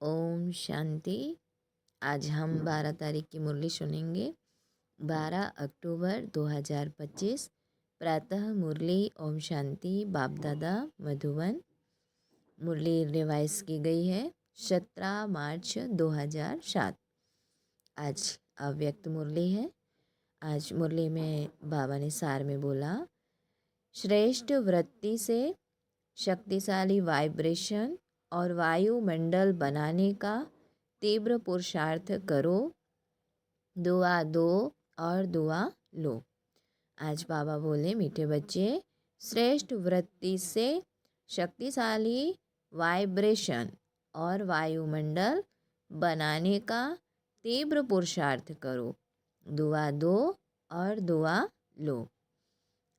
ओम शांति। आज हम 12 तारीख की मुरली सुनेंगे। 12 अक्टूबर 2025 प्रातः मुरली ओम शांति बाप दादा मधुबन। मुरली रिवाइज की गई है 17 मार्च 2007। आज अव्यक्त मुरली है। आज मुरली में बाबा ने सार में बोला, श्रेष्ठ वृत्ति से शक्तिशाली वाइब्रेशन और वायुमंडल बनाने का तीव्र पुरुषार्थ करो, दुआ दो और दुआ लो। आज बाबा बोले, मीठे बच्चे, श्रेष्ठ वृत्ति से शक्तिशाली वाइब्रेशन और वायुमंडल बनाने का तीव्र पुरुषार्थ करो, दुआ दो और दुआ लो।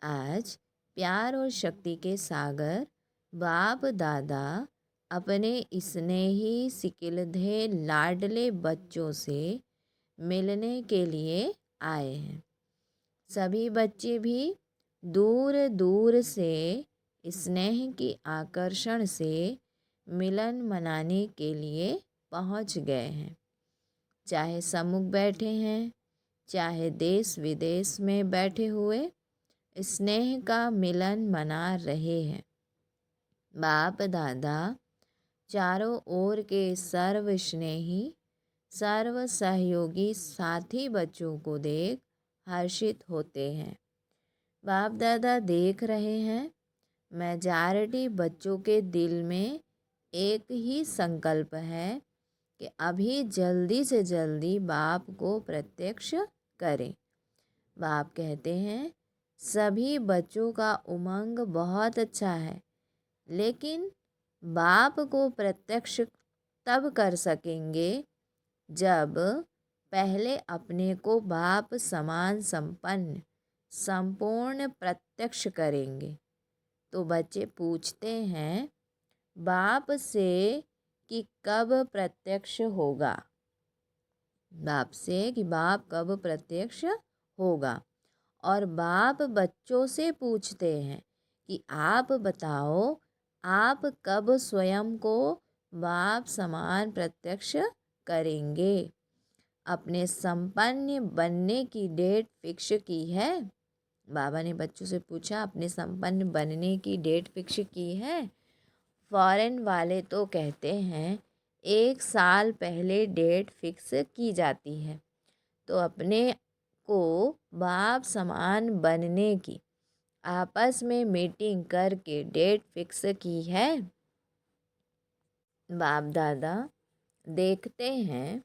आज प्यार और शक्ति के सागर बाप दादा अपने स्नेही सिकिलधे लाडले बच्चों से मिलने के लिए आए हैं। सभी बच्चे भी दूर दूर से स्नेह की आकर्षण से मिलन मनाने के लिए पहुंच गए हैं। चाहे सम्मुख बैठे हैं, चाहे देश विदेश में बैठे हुए स्नेह का मिलन मना रहे हैं। बाप दादा चारों ओर के सर्व स्नेही सर्व सहयोगी साथी बच्चों को देख हर्षित होते हैं। बाप दादा देख रहे हैं, मेजॉरिटी बच्चों के दिल में एक ही संकल्प है कि अभी जल्दी से जल्दी बाप को प्रत्यक्ष करें। बाप कहते हैं, सभी बच्चों का उमंग बहुत अच्छा है, लेकिन बाप को प्रत्यक्ष तब कर सकेंगे जब पहले अपने को बाप समान संपन्न संपूर्ण प्रत्यक्ष करेंगे। तो बच्चे पूछते हैं बाप से कि कब प्रत्यक्ष होगा, बाप से कि बाप कब प्रत्यक्ष होगा। और बाप बच्चों से पूछते हैं कि आप बताओ, आप कब स्वयं को बाप समान प्रत्यक्ष करेंगे। अपने संपन्न बनने की डेट फिक्स की है। बाबा ने बच्चों से पूछा, अपने संपन्न बनने की डेट फिक्स की है। फॉरेन वाले तो कहते हैं 1 साल पहले डेट फिक्स की जाती है। तो अपने को बाप समान बनने की आपस में मीटिंग करके डेट फिक्स की है। बाप दादा देखते हैं,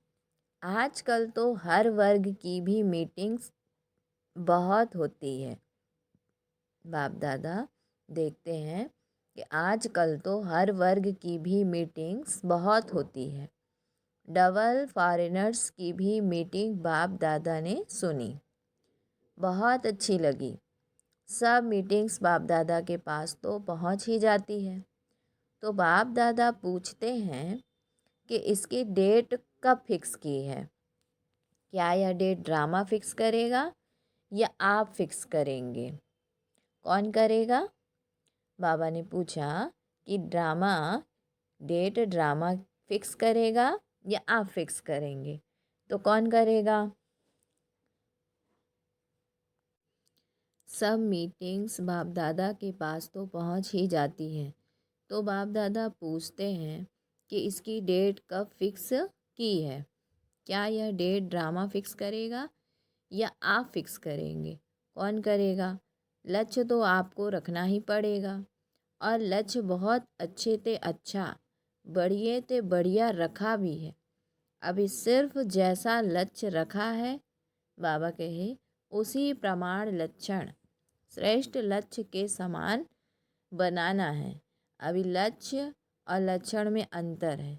आजकल तो हर वर्ग की भी मीटिंग्स बहुत होती है। बाप दादा देखते हैं कि आजकल तो हर वर्ग की भी मीटिंग्स बहुत होती है। डबल फॉरेनर्स की भी मीटिंग बाप दादा ने सुनी, बहुत अच्छी लगी। सब मीटिंग्स बाप दादा के पास तो पहुंच ही जाती है। तो बाप दादा पूछते हैं कि इसकी डेट कब फिक्स की है। क्या यह डेट ड्रामा फिक्स करेगा या आप फिक्स करेंगे? कौन करेगा? बाबा ने पूछा कि डेट ड्रामा फिक्स करेगा या आप फिक्स करेंगे। तो कौन करेगा? सब मीटिंग्स बाप दादा के पास तो पहुंच ही जाती हैं। तो बाप दादा पूछते हैं कि इसकी डेट कब फिक्स की है। क्या यह डेट ड्रामा फिक्स करेगा या आप फिक्स करेंगे? कौन करेगा? लक्ष्य तो आपको रखना ही पड़ेगा, और लक्ष्य बहुत अच्छे ते अच्छा बढ़िया ते बढ़िया रखा भी है। अभी सिर्फ जैसा लक्ष्य रखा है, बाबा कहे, उसी प्रमाण लक्षण श्रेष्ठ लक्ष्य के समान बनाना है। अभी लक्ष्य और लक्षण में अंतर है।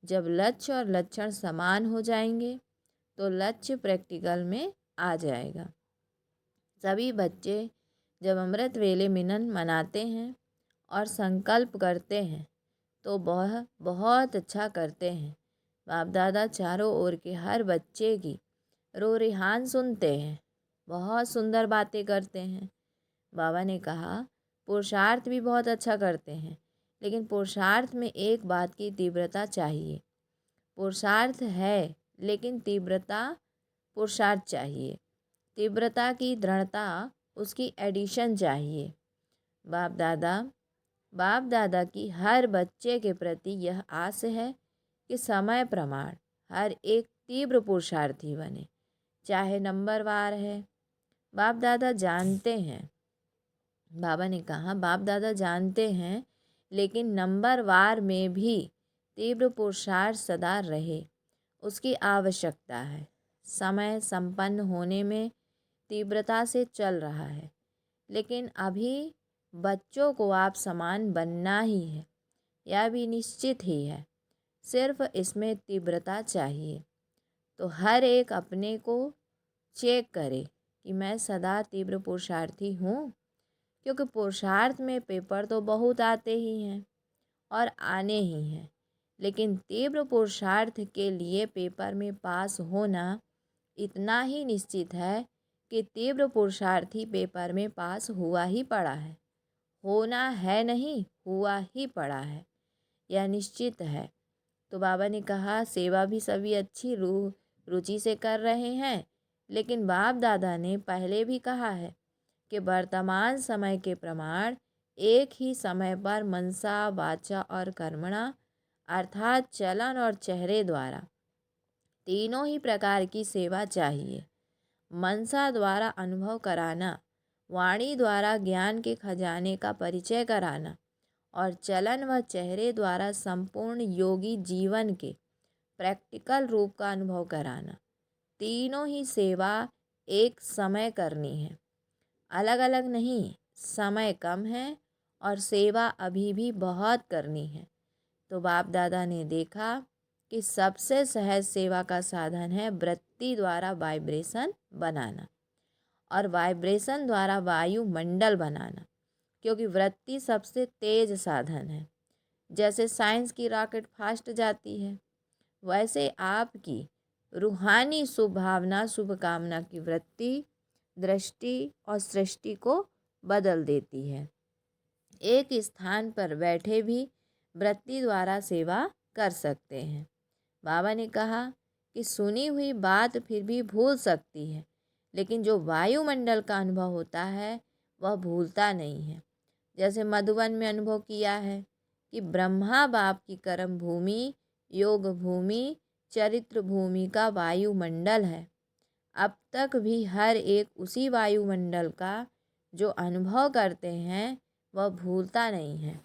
जब लक्ष्य और लक्षण समान हो जाएंगे तो लक्ष्य प्रैक्टिकल में आ जाएगा। सभी बच्चे जब अमृत वेले मिलन मनाते हैं और संकल्प करते हैं तो बहुत अच्छा करते हैं। बाप दादा चारों ओर के हर बच्चे की रो रिहान सुनते हैं, बहुत सुंदर बातें करते हैं। बाबा ने कहा, पुरुषार्थ भी बहुत अच्छा करते हैं, लेकिन पुरुषार्थ में एक बात की तीव्रता चाहिए। पुरुषार्थ है, लेकिन तीव्रता पुरुषार्थ चाहिए। तीव्रता की दृढ़ता उसकी एडिशन चाहिए। बाप दादा की हर बच्चे के प्रति यह आस है कि समय प्रमाण हर एक तीव्र पुरुषार्थी बने, चाहे नंबरवार है। बाप दादा जानते हैं, बाबा ने कहा, बाप दादा जानते हैं, लेकिन नंबरवार में भी तीव्र पुरुषार्थ सदा रहे, उसकी आवश्यकता है। समय संपन्न होने में तीव्रता से चल रहा है, लेकिन अभी बच्चों को आप समान बनना ही है, यह भी निश्चित ही है। सिर्फ इसमें तीव्रता चाहिए। तो हर एक अपने को चेक करे कि मैं सदा तीव्र पुरुषार्थी हूँ, क्योंकि पुरुषार्थ में पेपर तो बहुत आते ही हैं और आने ही हैं, लेकिन तीव्र पुरुषार्थ के लिए पेपर में पास होना इतना ही निश्चित है कि तीव्र पुरुषार्थी पेपर में पास हुआ ही पड़ा है। होना है नहीं, हुआ ही पड़ा है, यह निश्चित है। तो बाबा ने कहा, सेवा भी सभी अच्छी रुचि से कर रहे हैं, लेकिन बाप दादा ने पहले भी कहा है कि वर्तमान समय के प्रमाण एक ही समय पर मनसा, वाचा और कर्मणा अर्थात चलन और चेहरे द्वारा तीनों ही प्रकार की सेवा चाहिए। मनसा द्वारा अनुभव कराना, वाणी द्वारा ज्ञान के खजाने का परिचय कराना और चलन व चेहरे द्वारा संपूर्ण योगी जीवन के प्रैक्टिकल रूप का अनुभव कराना, तीनों ही सेवा एक समय करनी है, अलग अलग नहीं। समय कम है और सेवा अभी भी बहुत करनी है। तो बाप दादा ने देखा कि सबसे सहज सेवा का साधन है वृत्ति द्वारा वाइब्रेशन बनाना और वाइब्रेशन द्वारा वायुमंडल बनाना, क्योंकि वृत्ति सबसे तेज साधन है। जैसे साइंस की रॉकेट फास्ट जाती है, वैसे आपकी रूहानी शुभ भावना, शुभकामना की वृत्ति दृष्टि और सृष्टि को बदल देती है। एक स्थान पर बैठे भी वृत्ति द्वारा सेवा कर सकते हैं। बाबा ने कहा कि सुनी हुई बात फिर भी भूल सकती है, लेकिन जो वायुमंडल का अनुभव होता है वह भूलता नहीं है। जैसे मधुबन में अनुभव किया है कि ब्रह्मा बाप की कर्म भूमि, योग भूमि, चरित्र भूमि का वायुमंडल है। अब तक भी हर एक उसी वायुमंडल का जो अनुभव करते हैं वह भूलता नहीं है।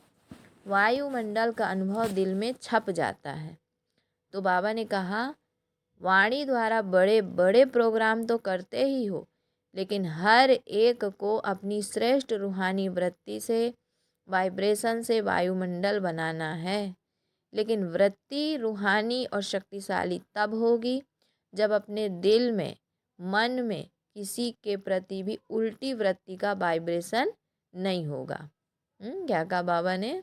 वायुमंडल का अनुभव दिल में छप जाता है। तो बाबा ने कहा, वाणी द्वारा बड़े बड़े प्रोग्राम तो करते ही हो, लेकिन हर एक को अपनी श्रेष्ठ रूहानी वृत्ति से, वाइब्रेशन से वायुमंडल बनाना है। लेकिन वृत्ति रूहानी और शक्तिशाली तब होगी जब अपने दिल में, मन में किसी के प्रति भी उल्टी वृत्ति का वाइब्रेशन नहीं होगा। क्या कहा बाबा ने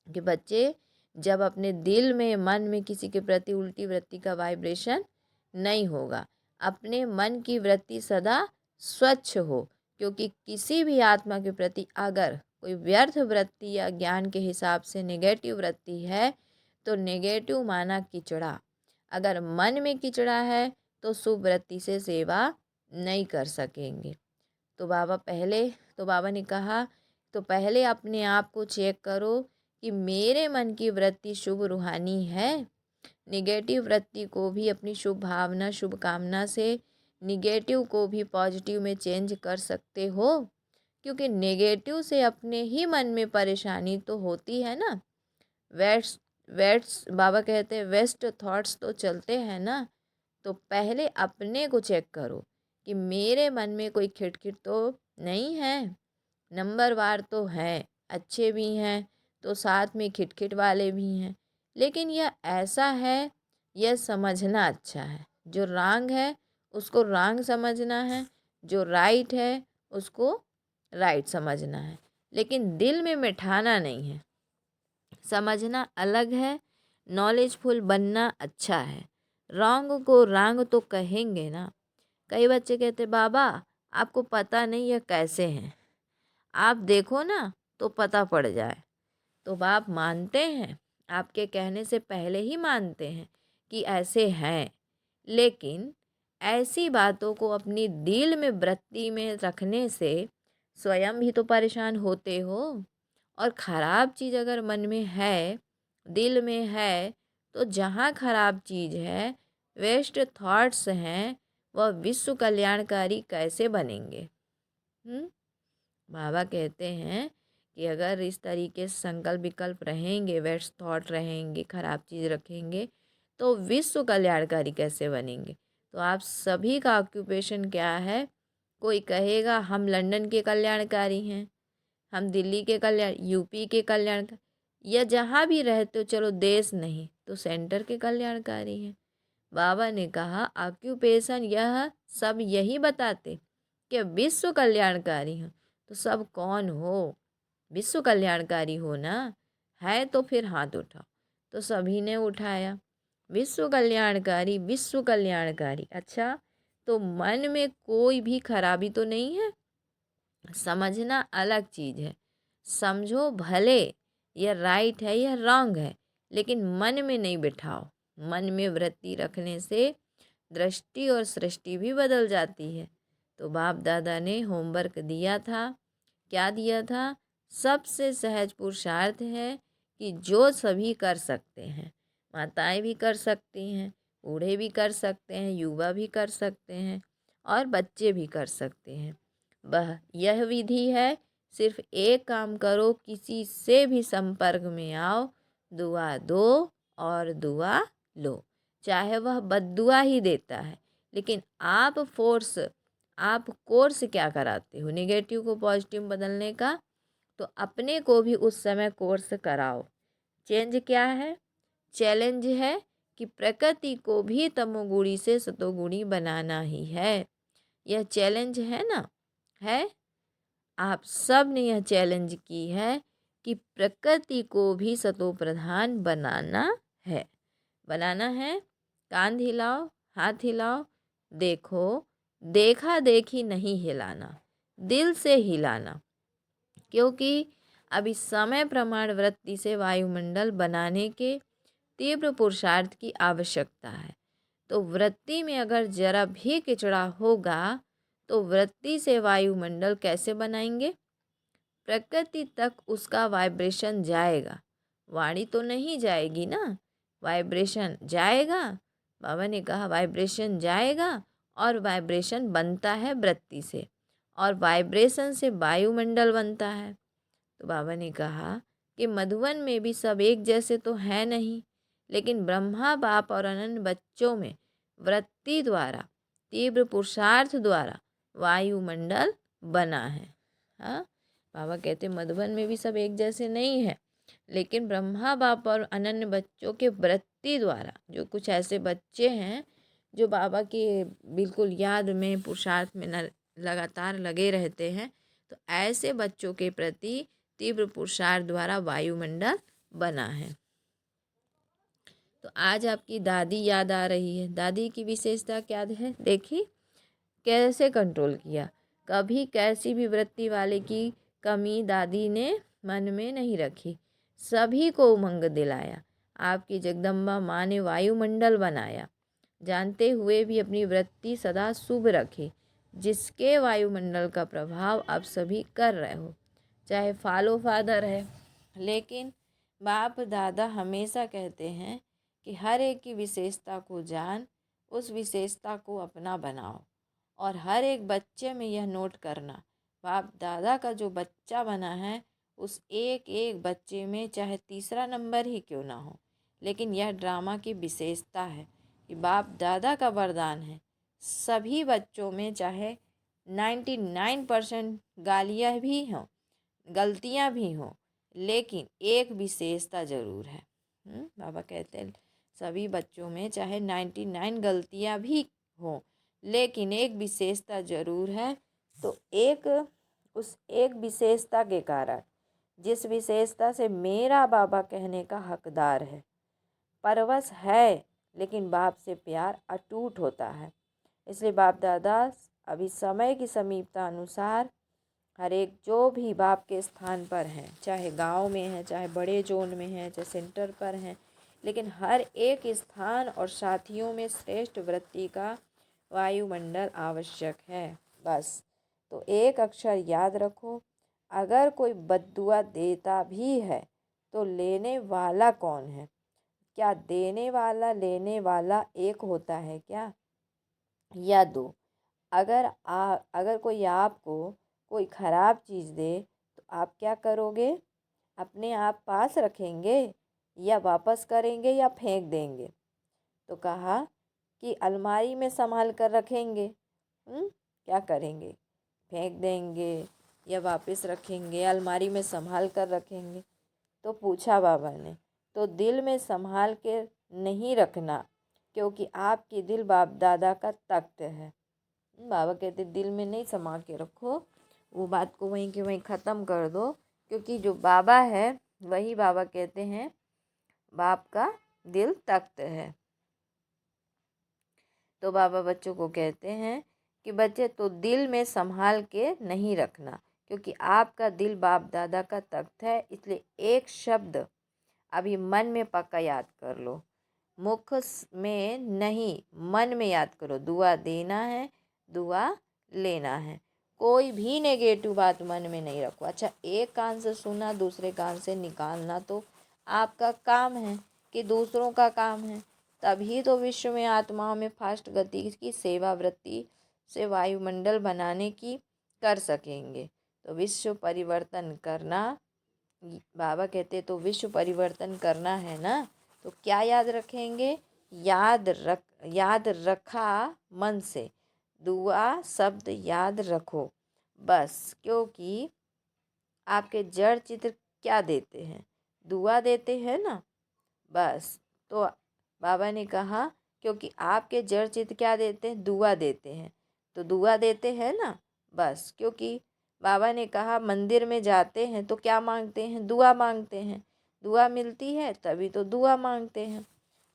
कि बच्चे, जब अपने दिल में, मन में किसी के प्रति उल्टी वृत्ति का वाइब्रेशन नहीं होगा, अपने मन की वृत्ति सदा स्वच्छ हो, क्योंकि किसी भी आत्मा के प्रति अगर कोई व्यर्थ वृत्ति या ज्ञान के हिसाब से नेगेटिव वृत्ति है तो नेगेटिव माना किचड़ा। अगर मन में किचड़ा है तो शुभ वृत्ति से सेवा नहीं कर सकेंगे। तो बाबा ने कहा, तो पहले अपने आप को चेक करो कि मेरे मन की वृत्ति शुभ रूहानी है। निगेटिव वृत्ति को भी अपनी शुभ भावना, शुभ कामना से निगेटिव को भी पॉजिटिव में चेंज कर सकते हो, क्योंकि नेगेटिव से अपने ही मन में परेशानी तो होती है ना। वेट्स बाबा कहते हैं वेस्ट थॉट्स तो चलते हैं ना। तो पहले अपने को चेक करो कि मेरे मन में कोई खिटखिट तो नहीं है। नंबरवार तो हैं, अच्छे भी हैं, तो साथ में खिटखिट वाले भी हैं, लेकिन यह ऐसा है, यह समझना अच्छा है। जो रॉन्ग है उसको रॉन्ग समझना है, जो राइट है उसको राइट समझना है, लेकिन दिल में मिठाना नहीं है। समझना अलग है, नॉलेजफुल बनना अच्छा है। रॉन्ग को रॉन्ग तो कहेंगे ना। कई बच्चे कहते, बाबा आपको पता नहीं यह कैसे हैं, आप देखो ना तो पता पड़ जाए। तो बाप मानते हैं, आपके कहने से पहले ही मानते हैं कि ऐसे हैं, लेकिन ऐसी बातों को अपनी दिल में वृत्ति में रखने से स्वयं भी तो परेशान होते हो। और ख़राब चीज़ अगर मन में है, दिल में है, तो जहाँ ख़राब चीज़ है, वेस्ट थॉट्स हैं, वह विश्व कल्याणकारी कैसे बनेंगे? हुँ? बाबा कहते हैं कि अगर इस तरीके से संकल्प विकल्प रहेंगे, वेस्ट थॉट रहेंगे, ख़राब चीज़ रखेंगे, तो विश्व कल्याणकारी कैसे बनेंगे? तो आप सभी का ऑक्यूपेशन क्या है? कोई कहेगा हम लंदन के कल्याणकारी हैं, हम दिल्ली के कल्याण, यूपी के कल्याणकारी, या जहाँ भी रहते हो, चलो देश नहीं तो सेंटर के कल्याणकारी हैं। बाबा ने कहा ऑक्यूपेशन यह सब यही बताते कि विश्व कल्याणकारी हो। तो सब कौन हो? विश्व कल्याणकारी हो ना? है तो फिर हाथ उठाओ। तो सभी ने उठाया। विश्व कल्याणकारी, विश्व कल्याणकारी। अच्छा, तो मन में कोई भी खराबी तो नहीं है? समझना अलग चीज़ है। समझो भले यह राइट है, यह रॉन्ग है, लेकिन मन में नहीं बिठाओ। मन में वृत्ति रखने से दृष्टि और सृष्टि भी बदल जाती है। तो बाप दादा ने होमवर्क दिया था। क्या दिया था? सबसे सहज पुरुषार्थ है कि जो सभी कर सकते हैं। माताएं भी कर सकती हैं, बूढ़े भी कर सकते हैं, युवा भी कर सकते हैं और बच्चे भी कर सकते हैं। वह यह विधि है, सिर्फ एक काम करो, किसी से भी संपर्क में आओ, दुआ दो और दुआ लो। चाहे वह बद्दुआ ही देता है, लेकिन आप कोर्स क्या कराते हो नेगेटिव को पॉजिटिव बदलने का? तो अपने को भी उस समय कोर्स कराओ। चेंज क्या है? चैलेंज है कि प्रकृति को भी तमोगुणी से सतोगुणी बनाना ही है। यह चैलेंज है ना? है। आप सब ने यह चैलेंज की है कि प्रकृति को भी सतो प्रधान बनाना है। बनाना है। कान हिलाओ, हाथ हिलाओ, देखो, देखा देखी नहीं हिलाना, दिल से हिलाना। क्योंकि अभी समय प्रमाण वृत्ति से वायुमंडल बनाने के तीव्र पुरुषार्थ की आवश्यकता है। तो वृत्ति में अगर जरा भी किचड़ा होगा तो वृत्ति से वायुमंडल कैसे बनाएंगे? प्रकृति तक उसका वाइब्रेशन जाएगा, वाणी तो नहीं जाएगी ना, वाइब्रेशन जाएगा। बाबा ने कहा वाइब्रेशन जाएगा और वाइब्रेशन बनता है वृत्ति से, और वाइब्रेशन से वायुमंडल बनता है। तो बाबा ने कहा कि मधुवन में भी सब एक जैसे तो है नहीं, लेकिन ब्रह्मा बाप और अनन्य बच्चों में वृत्ति द्वारा, तीव्र पुरुषार्थ द्वारा वायुमंडल बना है। हाँ, बाबा कहते मधुबन में भी सब एक जैसे नहीं है, लेकिन ब्रह्मा बाप और अनन्य बच्चों के वृत्ति द्वारा, जो कुछ ऐसे बच्चे हैं जो बाबा के बिल्कुल याद में पुरुषार्थ में न लगातार लगे रहते हैं, तो ऐसे बच्चों के प्रति तीव्र पुरुषार्थ द्वारा वायुमंडल बना है। तो आज आपकी दादी याद आ रही है। दादी की विशेषता क्या है? देखिए कैसे कंट्रोल किया। कभी कैसी भी वृत्ति वाले की कमी दादी ने मन में नहीं रखी, सभी को उमंग दिलाया। आपकी जगदम्बा माँ ने वायुमंडल बनाया, जानते हुए भी अपनी वृत्ति सदा शुभ रखे, जिसके वायुमंडल का प्रभाव आप सभी कर रहे हो, चाहे फॉलो फादर है। लेकिन बाप दादा हमेशा कहते हैं कि हर एक की विशेषता को जान, उस विशेषता को अपना बनाओ, और हर एक बच्चे में यह नोट करना, बाप दादा का जो बच्चा बना है उस एक एक बच्चे में चाहे तीसरा नंबर ही क्यों ना हो, लेकिन यह ड्रामा की विशेषता है कि बाप दादा का वरदान है सभी बच्चों में, चाहे 99% गालियाँ भी हों, गलतियाँ भी हों, लेकिन एक विशेषता ज़रूर है। बाबा कहते हैं सभी बच्चों में चाहे 99 गलतियाँ भी हों, लेकिन एक विशेषता ज़रूर है। तो उस एक विशेषता के कारण, जिस विशेषता से मेरा बाबा कहने का हकदार है, परवश है, लेकिन बाप से प्यार अटूट होता है। इसलिए बाप दादा अभी समय की समीपता अनुसार हर एक जो भी बाप के स्थान पर हैं, चाहे गांव में है, चाहे बड़े जोन में है, चाहे सेंटर पर हैं, लेकिन हर एक स्थान और साथियों में श्रेष्ठ वृत्ति का वायुमंडल आवश्यक है। बस, तो एक अक्षर याद रखो, अगर कोई बद्दुआ देता भी है तो लेने वाला कौन है? क्या देने वाला लेने वाला एक होता है क्या, या दो? अगर कोई आपको कोई ख़राब चीज़ दे तो आप क्या करोगे? अपने आप पास रखेंगे या वापस करेंगे या फेंक देंगे? तो कहा कि अलमारी में संभाल कर रखेंगे। क्या करेंगे? फेंक देंगे या वापस रखेंगे? अलमारी में संभाल कर रखेंगे। तो पूछा बाबा ने, तो दिल में संभाल के नहीं रखना, क्योंकि आपकी दिल बाप दादा का तख्त है। बाबा कहते दिल में नहीं संभाल के रखो, वो बात को वहीं के वहीं ख़त्म कर दो, क्योंकि जो बाबा है वही बाबा कहते हैं बाप का दिल तख्त है। तो बाबा बच्चों को कहते हैं कि बच्चे तो दिल में संभाल के नहीं रखना, क्योंकि आपका दिल बाप दादा का तख्त है। इसलिए एक शब्द अभी मन में पक्का याद कर लो, मुख में नहीं, मन में याद करो। दुआ देना है, दुआ लेना है। कोई भी नेगेटिव बात मन में नहीं रखो। अच्छा, एक कान से सुना दूसरे कान से निकालना तो आपका काम है कि दूसरों का काम है? तभी तो विश्व में आत्माओं में फास्ट गति की सेवा वृत्ति से वायुमंडल बनाने की कर सकेंगे। तो विश्व परिवर्तन करना, बाबा कहते तो विश्व परिवर्तन करना है ना, तो क्या याद रखेंगे? याद रखा मन से, दुआ शब्द याद रखो बस, क्योंकि आपके जड़ चित्र क्या देते हैं? दुआ देते हैं ना। बस, तो बाबा ने कहा क्योंकि आपके जड़ चित्र क्या देते हैं? दुआ देते हैं, तो दुआ देते हैं ना। बस, क्योंकि बाबा ने कहा मंदिर में जाते हैं तो क्या मांगते हैं? दुआ मांगते हैं। दुआ मिलती है तभी तो दुआ मांगते हैं।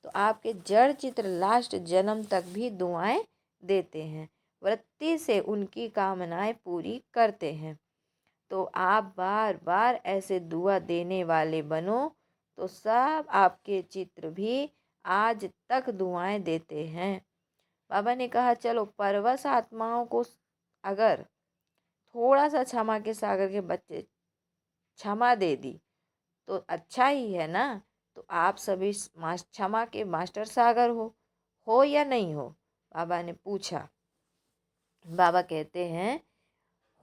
तो आपके जड़ चित्र लास्ट जन्म तक भी दुआएं देते हैं, वृत्ति से उनकी कामनाएं पूरी करते हैं। तो आप बार बार ऐसे दुआ देने वाले बनो, तो सब आपके चित्र भी आज तक दुआएं देते हैं। बाबा ने कहा चलो परवश आत्माओं को अगर थोड़ा सा क्षमा के सागर के बच्चे क्षमा दे दी तो अच्छा ही है ना। तो आप सभी क्षमा के मास्टर सागर हो या नहीं हो? बाबा ने पूछा। बाबा कहते हैं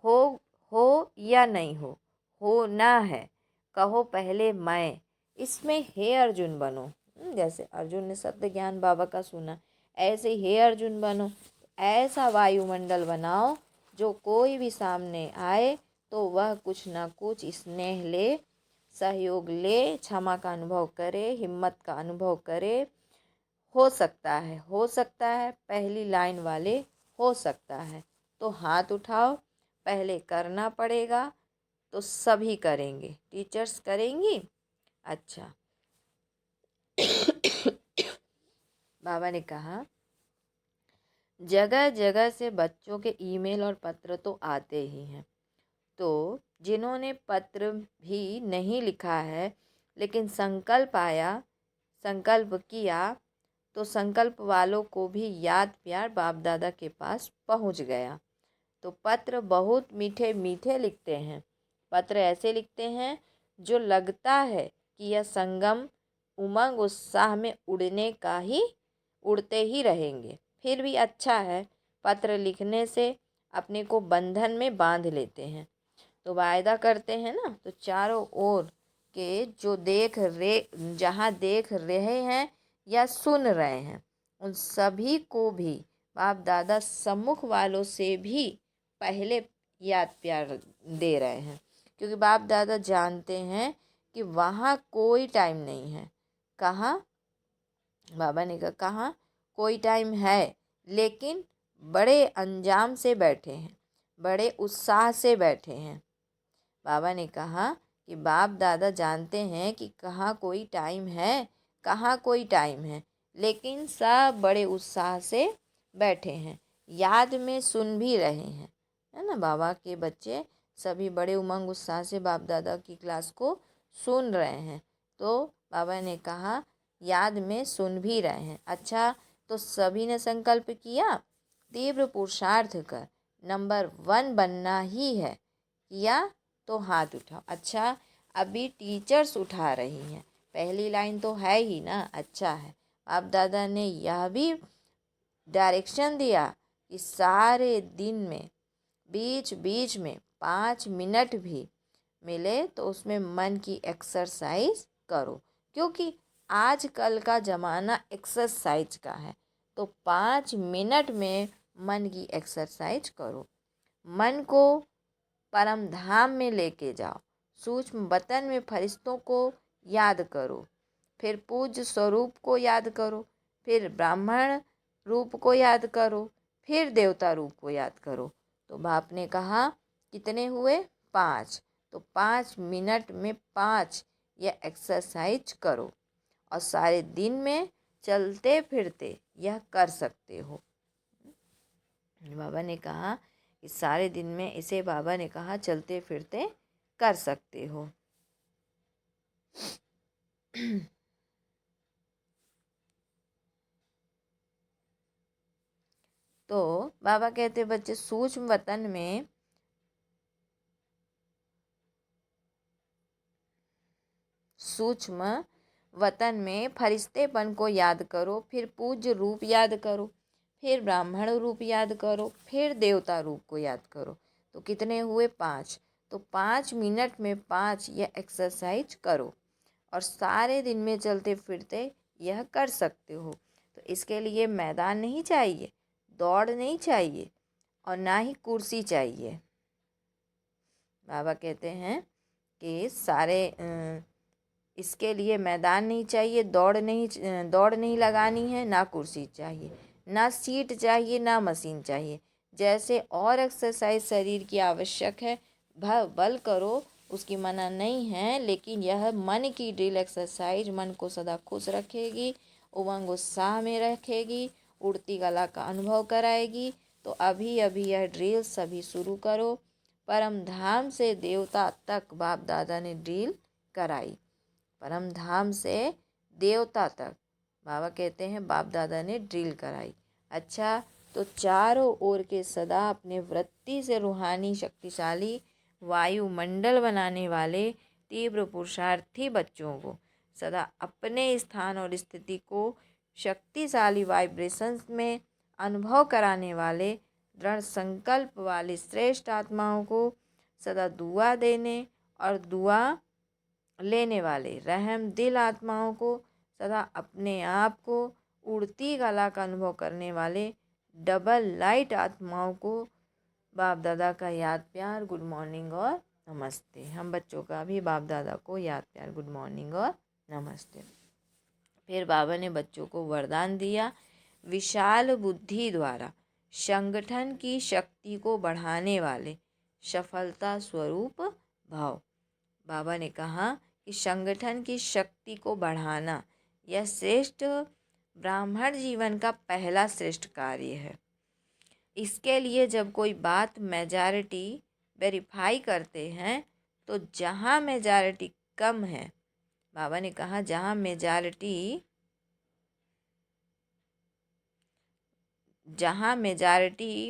हो या नहीं हो ना है, कहो पहले मैं। इसमें हे अर्जुन बनो। जैसे अर्जुन ने सत्य ज्ञान बाबा का सुना, ऐसे हे अर्जुन बनो। ऐसा वायुमंडल बनाओ जो कोई भी सामने आए तो वह कुछ ना कुछ स्नेह ले, सहयोग ले, क्षमा का अनुभव करे, हिम्मत का अनुभव करे। हो सकता है पहली लाइन वाले हो सकता है तो हाथ उठाओ। पहले करना पड़ेगा तो सभी करेंगे। टीचर्स करेंगी। अच्छा बाबा ने कहा जगह जगह से बच्चों के ईमेल और पत्र तो आते ही हैं, तो जिन्होंने पत्र भी नहीं लिखा है लेकिन संकल्प किया, तो संकल्प वालों को भी याद प्यार बाप दादा के पास पहुंच गया। तो पत्र बहुत मीठे मीठे लिखते हैं। पत्र ऐसे लिखते हैं जो लगता है कि यह संगम उमंग उत्साह में उड़ते ही रहेंगे। फिर भी अच्छा है, पत्र लिखने से अपने को बंधन में बांध लेते हैं। तो वायदा करते हैं ना, तो चारों ओर के जो जहाँ देख रहे हैं या सुन रहे हैं, उन सभी को भी बाप दादा सम्मुख वालों से भी पहले याद प्यार दे रहे हैं, क्योंकि बाप दादा जानते हैं कि वहाँ कोई टाइम नहीं है। कहाँ? बाबा ने कहा कोई टाइम है, लेकिन बड़े अंजाम से बैठे हैं, बड़े उत्साह से बैठे हैं। बाबा ने कहा कि बाप दादा जानते हैं कि कहाँ कोई टाइम है, कहाँ कोई टाइम है, लेकिन सब बड़े उत्साह से बैठे हैं, याद में सुन भी रहे हैं, है ना। बाबा के बच्चे सभी बड़े उमंग उत्साह से बाप दादा की क्लास को सुन रहे हैं। तो बाबा ने कहा याद में सुन भी रहे हैं। अच्छा, तो सभी ने संकल्प किया, तीव्र पुरुषार्थ कर नंबर 1 बनना ही है। किया तो हाथ उठाओ। अच्छा, अभी टीचर्स उठा रही हैं, पहली लाइन तो है ही ना, अच्छा है। बाप दादा ने यह भी डायरेक्शन दिया कि सारे दिन में बीच बीच में 5 मिनट भी मिले तो उसमें मन की एक्सरसाइज करो, क्योंकि आजकल का ज़माना एक्सरसाइज का है। तो 5 मिनट में मन की एक्सरसाइज करो। मन को परम धाम में लेके जाओ। सूक्ष्म वतन में फरिश्तों को याद करो, फिर पूज्य स्वरूप को याद करो, फिर ब्राह्मण रूप को याद करो, फिर देवता रूप को याद करो। तो बाप ने कहा कितने हुए? 5। तो 5 मिनट में 5 यह एक्सरसाइज करो और सारे दिन में चलते फिरते यह कर सकते हो। बाबा ने कहा कि सारे दिन में इसे बाबा ने कहा चलते फिरते कर सकते हो। तो बाबा कहते बच्चे सूक्ष्म वतन में फरिश्तेपन को याद करो, फिर पूज्य रूप याद करो, फिर ब्राह्मण रूप याद करो, फिर देवता रूप को याद करो। तो कितने हुए? 5। तो 5 मिनट में 5 यह एक्सरसाइज करो और सारे दिन में चलते फिरते यह कर सकते हो। तो इसके लिए मैदान नहीं चाहिए, दौड़ नहीं चाहिए और ना ही कुर्सी चाहिए। बाबा कहते हैं कि इसके लिए मैदान नहीं चाहिए, दौड़ नहीं लगानी है, ना कुर्सी चाहिए, ना सीट चाहिए, ना मशीन चाहिए। जैसे और एक्सरसाइज शरीर की आवश्यक है बल करो, उसकी मना नहीं है, लेकिन यह मन की ड्रिल एक्सरसाइज मन को सदा खुश रखेगी, उमंग उत्साह में रखेगी, उड़ती कला का अनुभव कराएगी। तो अभी अभी यह ड्रिल सभी शुरू करो। परम धाम से देवता तक बाप दादा ने ड्रिल कराई। परम धाम से देवता तक बाबा कहते हैं बाप दादा ने ड्रिल कराई। अच्छा, तो चारों ओर के सदा अपने वृत्ति से रूहानी शक्तिशाली वायुमंडल बनाने वाले तीव्र पुरुषार्थी बच्चों को सदा अपने स्थान और स्थिति को शक्तिशाली वाइब्रेशंस में अनुभव कराने वाले दृढ़ संकल्प वाली श्रेष्ठ आत्माओं को सदा दुआ देने और दुआ लेने वाले रहम दिल आत्माओं को सदा अपने आप को उड़ती कला का अनुभव करने वाले डबल लाइट आत्माओं को बाप दादा का याद प्यार गुड मॉर्निंग और नमस्ते। हम बच्चों का भी बाप दादा को याद प्यार गुड मॉर्निंग और नमस्ते। फिर बाबा ने बच्चों को वरदान दिया, विशाल बुद्धि द्वारा संगठन की शक्ति को बढ़ाने वाले सफलता स्वरूप भाव। बाबा ने कहा कि संगठन की शक्ति को बढ़ाना यह श्रेष्ठ ब्राह्मण जीवन का पहला श्रेष्ठ कार्य है। इसके लिए जब कोई बात मेजॉरिटी वेरीफाई करते हैं तो जहाँ मेजॉरिटी कम है, बाबा ने कहा जहाँ मेजॉरिटी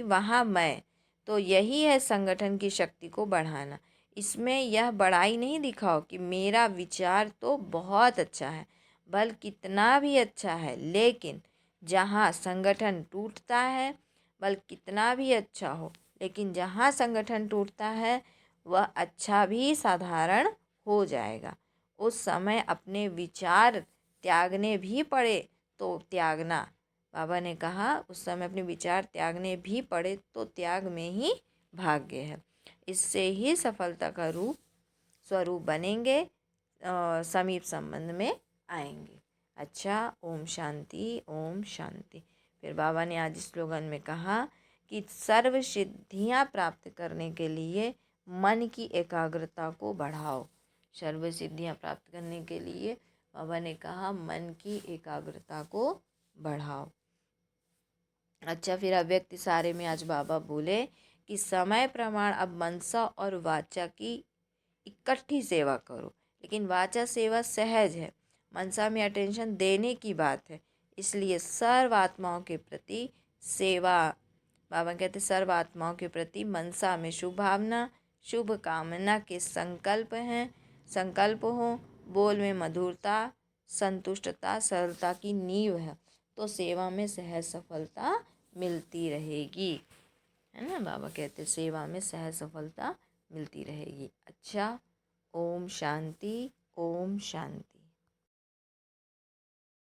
वहाँ मैं, तो यही है संगठन की शक्ति को बढ़ाना। इसमें यह बड़ाई नहीं दिखाओ कि मेरा विचार तो बहुत अच्छा है, बल कितना भी अच्छा है, लेकिन जहाँ संगठन टूटता है, बल कितना भी अच्छा हो, लेकिन जहाँ संगठन टूटता है वह अच्छा भी साधारण हो जाएगा। उस समय अपने विचार त्यागने भी पड़े तो त्यागना। बाबा ने कहा उस समय अपने विचार त्यागने भी पड़े तो त्याग में ही भाग्य है। इससे ही सफलता का स्वरूप बनेंगे, समीप संबंध में आएंगे। अच्छा, ओम शांति ओम शांति। फिर बाबा ने आज स्लोगन में कहा कि सर्व सिद्धियाँ प्राप्त करने के लिए मन की एकाग्रता को बढ़ाओ। सर्व सिद्धियाँ प्राप्त करने के लिए बाबा ने कहा मन की एकाग्रता को बढ़ाओ। अच्छा, फिर अव्यक्त सारे में आज बाबा बोले कि समय प्रमाण अब मनसा और वाचा की इकट्ठी सेवा करो, लेकिन वाचा सेवा सहज है, मनसा में अटेंशन देने की बात है, इसलिए सर्व आत्माओं के प्रति सेवा। बाबा कहते सर्व आत्माओं के प्रति मनसा में शुभ भावना, शुभ कामना के संकल्प हो, बोल में मधुरता, संतुष्टता, सरलता की नींव है, तो सेवा में सहज सफलता मिलती रहेगी, है ना। बाबा कहते सेवा में सहज सफलता मिलती रहेगी। अच्छा, ओम शांति, ओम शांति।